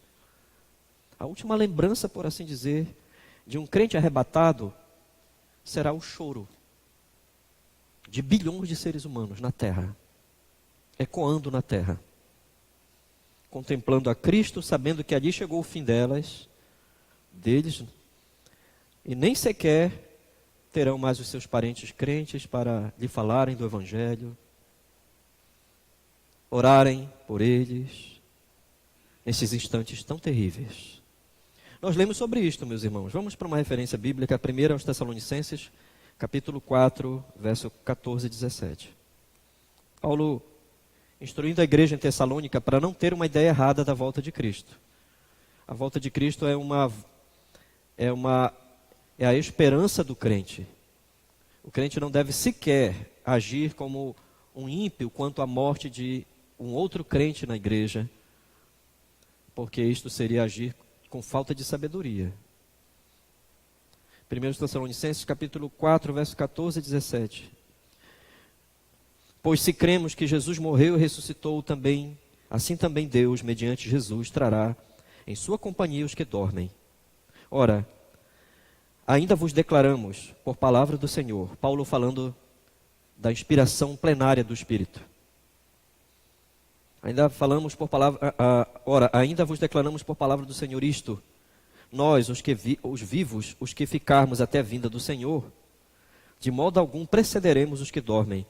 a última lembrança, por assim dizer, de um crente arrebatado, será o choro de bilhões de seres humanos na terra, ecoando na terra, contemplando a Cristo, sabendo que ali chegou o fim deles, e nem sequer terão mais os seus parentes crentes para lhe falarem do Evangelho, orarem por eles, nesses instantes tão terríveis. Nós lemos sobre isto, meus irmãos. Vamos para uma referência bíblica, a primeira aos Tessalonicenses, capítulo 4, verso 14 e 17. Paulo instruindo a igreja em Tessalônica para não ter uma ideia errada da volta de Cristo. A volta de Cristo é a esperança do crente. O crente não deve sequer agir como um ímpio quanto à morte de um outro crente na igreja, porque isto seria agir com falta de sabedoria. 1 Tessalonicenses capítulo 4, verso 14 e 17. Pois se cremos que Jesus morreu e ressuscitou também, assim também Deus, mediante Jesus, trará em sua companhia os que dormem. Ora, ainda vos declaramos, por palavra do Senhor, Paulo falando da inspiração plenária do Espírito. Ainda vos declaramos por palavra do Senhor isto: nós, os vivos, os que ficarmos até a vinda do Senhor, de modo algum precederemos os que dormem.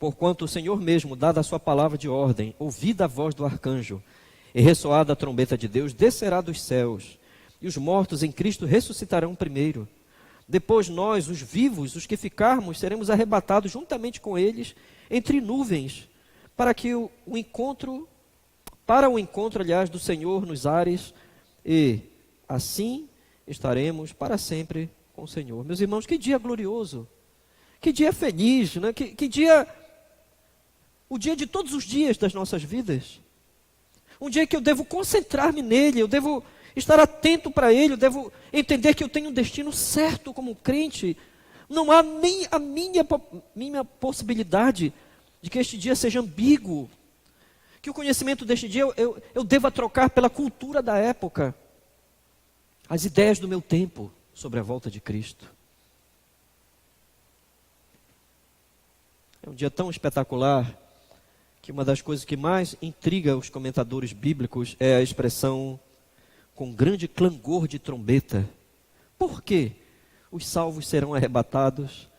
Porquanto o Senhor mesmo, dada a sua palavra de ordem, ouvida a voz do arcanjo, e ressoada a trombeta de Deus, descerá dos céus, e os mortos em Cristo ressuscitarão primeiro. Depois nós, os vivos, os que ficarmos, seremos arrebatados juntamente com eles, entre nuvens, para o encontro, aliás, do Senhor nos ares, e assim estaremos para sempre com o Senhor. Meus irmãos, que dia glorioso, que dia feliz, né? Que dia, o dia de todos os dias das nossas vidas. Um dia que eu devo concentrar-me nele, eu devo estar atento para ele, eu devo entender que eu tenho um destino certo como crente. Não há nem a minha possibilidade de que este dia seja ambíguo, que o conhecimento deste dia eu deva trocar pela cultura da época, as ideias do meu tempo sobre a volta de Cristo. É um dia tão espetacular que uma das coisas que mais intriga os comentadores bíblicos é a expressão com grande clangor de trombeta. Por que os salvos serão arrebatados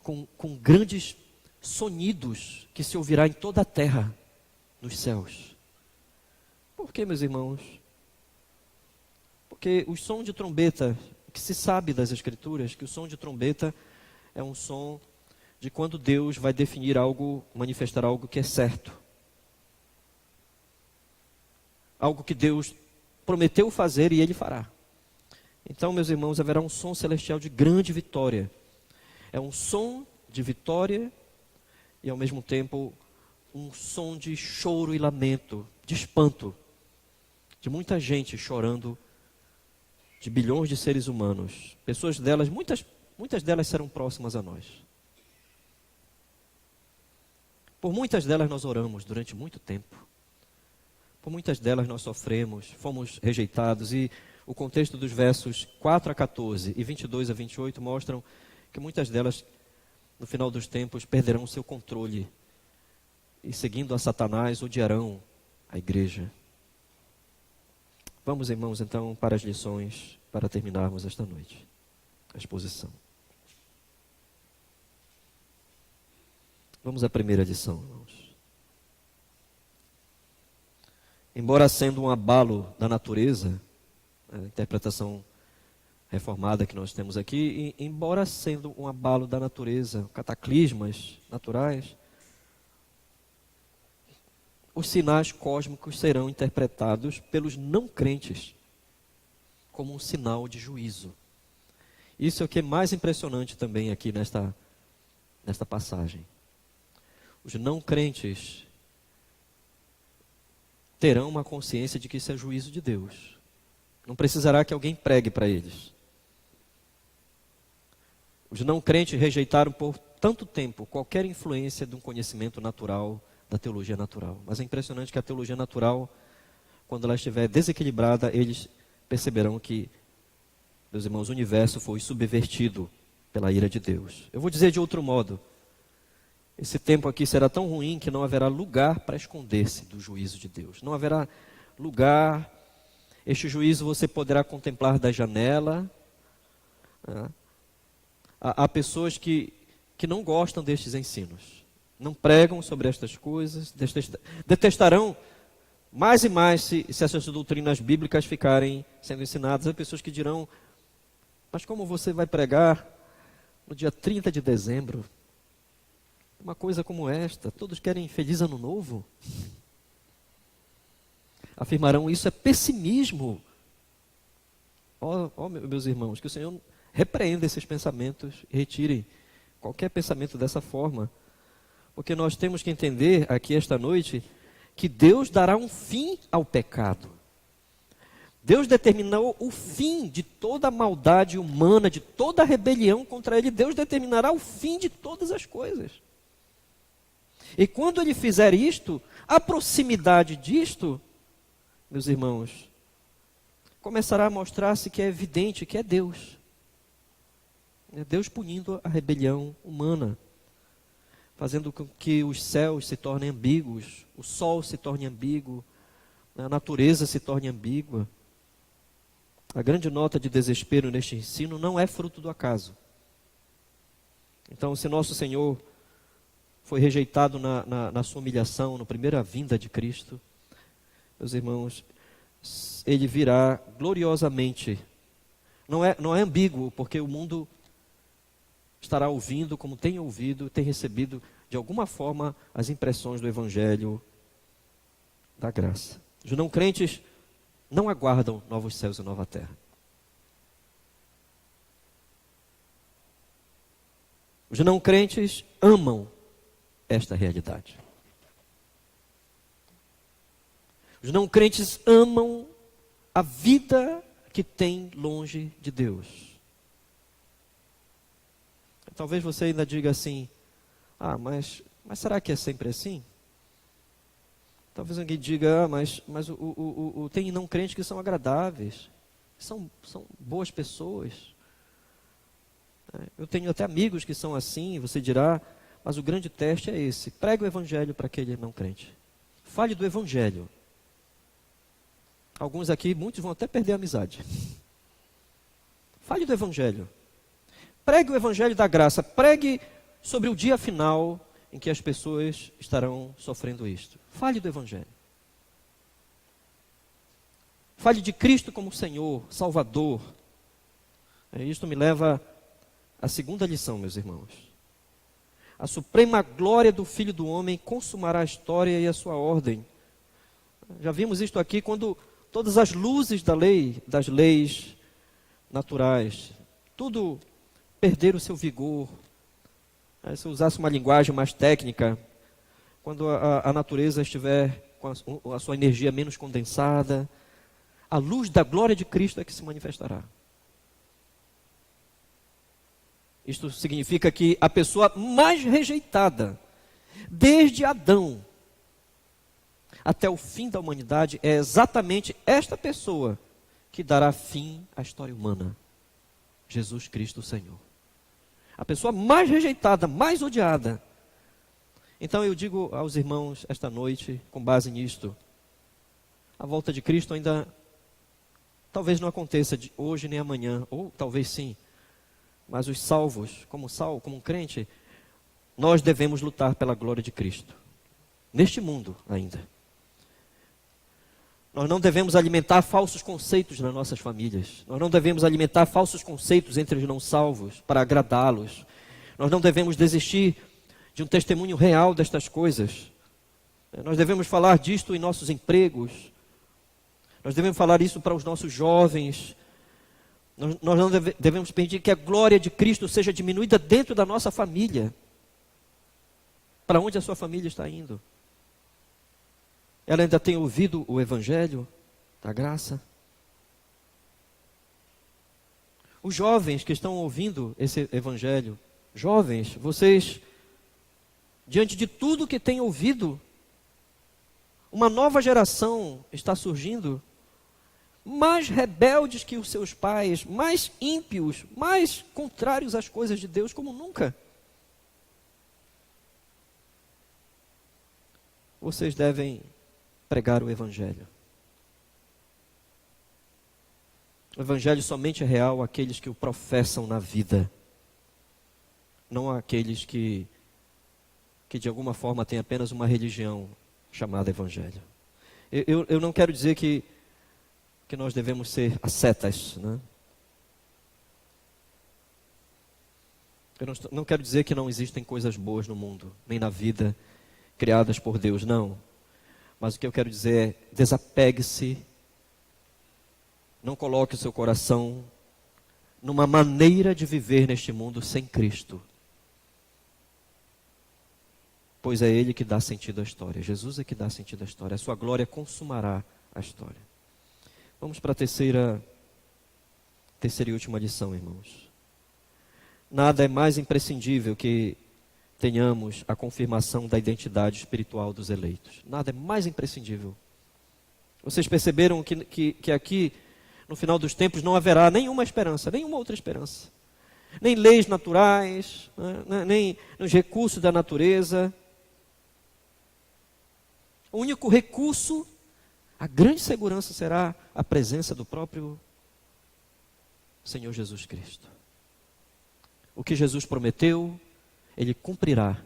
com grandes sonidos que se ouvirá em toda a terra, nos céus? Por que, meus irmãos? Porque o som de trombeta, que se sabe das Escrituras, que o som de trombeta é um som de quando Deus vai definir algo, manifestar algo que é certo. Algo que Deus prometeu fazer e Ele fará. Então, meus irmãos, haverá um som celestial de grande vitória. É um som de vitória e, ao mesmo tempo, um som de choro e lamento, de espanto, de muita gente chorando, de bilhões de seres humanos. Pessoas delas, muitas delas serão próximas a nós. Por muitas delas nós oramos durante muito tempo. Por muitas delas nós sofremos, fomos rejeitados. E o contexto dos versos 4 a 14 e 22 a 28 mostram que muitas delas, no final dos tempos, perderão seu controle. E seguindo a Satanás, odiarão a igreja. Vamos, irmãos, então, para as lições, para terminarmos esta noite. A exposição. Vamos à primeira lição, irmãos. Embora sendo um abalo da natureza, a interpretação reformada que nós temos aqui, embora sendo um abalo da natureza, cataclismas naturais, os sinais cósmicos serão interpretados pelos não crentes como um sinal de juízo. Isso é o que é mais impressionante também aqui nesta passagem. Os não crentes terão uma consciência de que isso é juízo de Deus. Não precisará que alguém pregue para eles. Os não crentes rejeitaram por tanto tempo qualquer influência de um conhecimento natural, da teologia natural. Mas é impressionante que a teologia natural, quando ela estiver desequilibrada, eles perceberão que, meus irmãos, o universo foi subvertido pela ira de Deus. Eu vou dizer de outro modo. Esse tempo aqui será tão ruim que não haverá lugar para esconder-se do juízo de Deus. Não haverá lugar. Este juízo você poderá contemplar da janela. Há pessoas que não gostam destes ensinos. Não pregam sobre estas coisas. Detestarão mais e mais, se essas doutrinas bíblicas ficarem sendo ensinadas, há pessoas que dirão, mas como você vai pregar no dia 30 de dezembro? Uma coisa como esta, todos querem feliz ano novo? Afirmarão, isso é pessimismo. Meus irmãos, que o Senhor repreenda esses pensamentos e retire qualquer pensamento dessa forma. Porque nós temos que entender aqui esta noite que Deus dará um fim ao pecado. Deus determinou o fim de toda a maldade humana, de toda a rebelião contra Ele. Deus determinará o fim de todas as coisas. E quando Ele fizer isto, a proximidade disto, meus irmãos, começará a mostrar-se que é evidente que é Deus. É Deus punindo a rebelião humana, fazendo com que os céus se tornem ambíguos, o sol se torne ambíguo, a natureza se torne ambígua. A grande nota de desespero neste ensino não é fruto do acaso. Então, se nosso Senhor foi rejeitado na sua humilhação, na primeira vinda de Cristo, meus irmãos, Ele virá gloriosamente. Não é ambíguo, porque o mundo estará ouvindo, como tem ouvido, tem recebido, de alguma forma, as impressões do Evangelho da graça. Os não crentes não aguardam novos céus e nova terra. Os não crentes amam esta realidade. Os não crentes amam a vida que tem longe de Deus. Talvez você ainda diga assim, mas será que é sempre assim? Talvez alguém diga, mas tem não crentes que são agradáveis, são boas pessoas. Eu tenho até amigos que são assim, você dirá, mas o grande teste é esse. Pregue o Evangelho para aquele não crente. Fale do Evangelho. Alguns aqui, muitos vão até perder a amizade. Fale do Evangelho. Pregue o Evangelho da graça. Pregue sobre o dia final em que as pessoas estarão sofrendo isto. Fale do Evangelho. Fale de Cristo como Senhor, Salvador. Isto me leva à segunda lição, meus irmãos. A suprema glória do Filho do Homem consumará a história e a sua ordem. Já vimos isto aqui quando todas as luzes das leis naturais, tudo perder o seu vigor. Se eu usasse uma linguagem mais técnica, quando a natureza estiver com a sua energia menos condensada, a luz da glória de Cristo é que se manifestará. Isto significa que a pessoa mais rejeitada, desde Adão até o fim da humanidade, é exatamente esta pessoa que dará fim à história humana. Jesus Cristo, o Senhor. A pessoa mais rejeitada, mais odiada. Então eu digo aos irmãos esta noite, com base nisto, a volta de Cristo ainda talvez não aconteça de hoje nem amanhã, ou talvez sim, mas os salvos, como um crente, nós devemos lutar pela glória de Cristo, neste mundo ainda. Nós não devemos alimentar falsos conceitos nas nossas famílias. Nós não devemos alimentar falsos conceitos entre os não salvos para agradá-los. Nós não devemos desistir de um testemunho real destas coisas. Nós devemos falar disto em nossos empregos. Nós devemos falar isso para os nossos jovens. Nós não devemos pedir que a glória de Cristo seja diminuída dentro da nossa família. Para onde a sua família está indo? Ela ainda tem ouvido o Evangelho da graça? Os jovens que estão ouvindo esse Evangelho, jovens, vocês, diante de tudo que têm ouvido, uma nova geração está surgindo, mais rebeldes que os seus pais, mais ímpios, mais contrários às coisas de Deus como nunca. Vocês devem pregar o Evangelho. O Evangelho somente é real àqueles que o professam na vida, não àqueles que de alguma forma têm apenas uma religião chamada Evangelho. Eu não quero dizer que nós devemos ser ascetas, né? Eu não quero dizer que não existem coisas boas no mundo, nem na vida, criadas por Deus, não. Mas o que eu quero dizer é, desapegue-se, não coloque o seu coração numa maneira de viver neste mundo sem Cristo. Pois é Ele que dá sentido à história, Jesus é que dá sentido à história, a sua glória consumará a história. Vamos para a terceira e última lição, irmãos. Nada é mais imprescindível que tenhamos a confirmação da identidade espiritual dos eleitos. Nada é mais imprescindível. Vocês perceberam que aqui, no final dos tempos, não haverá nenhuma esperança, nenhuma outra esperança. Nem leis naturais, né, nem nos recursos da natureza. O único recurso, a grande segurança será a presença do próprio Senhor Jesus Cristo. O que Jesus prometeu, Ele cumprirá.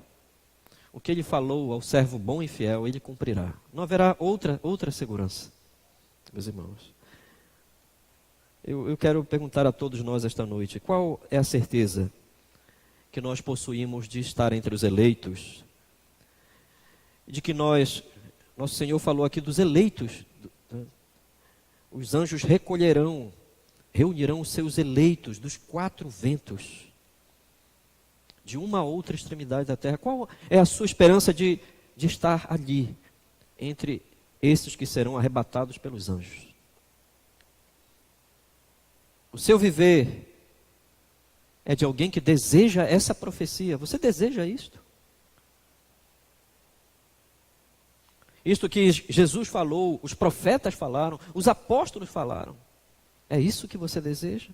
O que Ele falou ao servo bom e fiel, Ele cumprirá. Não haverá outra segurança, meus irmãos. Eu quero perguntar a todos nós esta noite, qual é a certeza que nós possuímos de estar entre os eleitos? De que nosso Senhor falou aqui dos eleitos. Os anjos reunirão os seus eleitos dos 4 ventos, de uma a outra extremidade da terra. Qual é a sua esperança de estar ali, entre esses que serão arrebatados pelos anjos? O seu viver é de alguém que deseja essa profecia. Você deseja isto? Isto que Jesus falou, os profetas falaram, os apóstolos falaram. É isso que você deseja?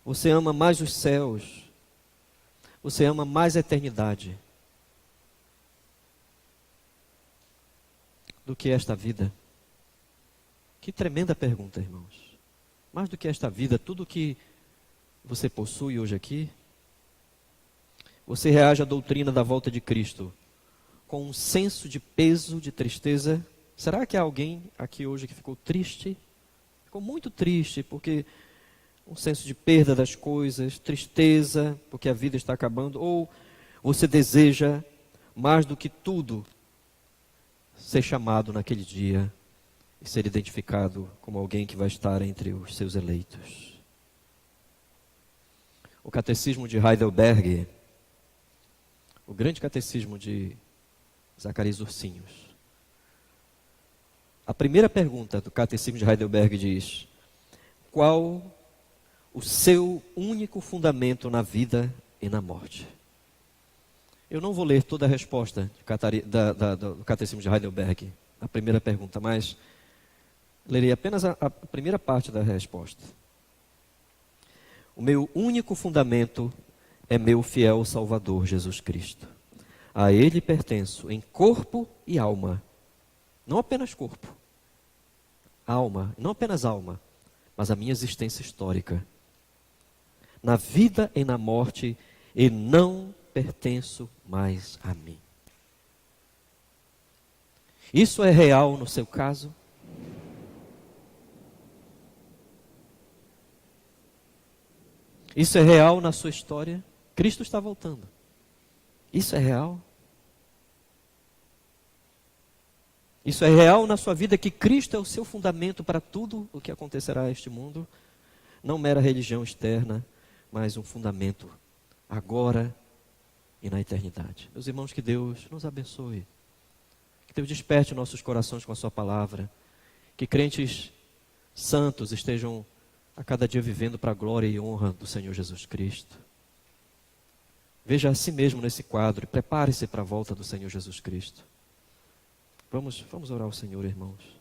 Você ama mais os céus? Você ama mais a eternidade do que esta vida? Que tremenda pergunta, irmãos. Mais do que esta vida, tudo que você possui hoje aqui, você reage à doutrina da volta de Cristo com um senso de peso, de tristeza? Será que há alguém aqui hoje que ficou triste? Ficou muito triste porque um senso de perda das coisas, tristeza porque a vida está acabando? Ou você deseja, mais do que tudo, ser chamado naquele dia e ser identificado como alguém que vai estar entre os seus eleitos? O Catecismo de Heidelberg, o grande catecismo de Zacarias Ursinhos, a primeira pergunta do Catecismo de Heidelberg diz: qual o seu único fundamento na vida e na morte? Eu não vou ler toda a resposta do Catecismo de Heidelberg, a primeira pergunta, mas lerei apenas a primeira parte da resposta. O meu único fundamento é meu fiel Salvador Jesus Cristo. A Ele pertenço em corpo e alma. Não apenas corpo, alma, não apenas alma, mas a minha existência histórica. Na vida e na morte, e não pertenço mais a mim. Isso é real no seu caso? Isso é real na sua história? Cristo está voltando. Isso é real? Isso é real na sua vida, que Cristo é o seu fundamento para tudo o que acontecerá a este mundo? Não mera religião externa, mas um fundamento agora e na eternidade. Meus irmãos, que Deus nos abençoe. Que Deus desperte nossos corações com a sua palavra. Que crentes santos estejam a cada dia vivendo para a glória e honra do Senhor Jesus Cristo. Veja a si mesmo nesse quadro e prepare-se para a volta do Senhor Jesus Cristo. Vamos orar ao Senhor, irmãos.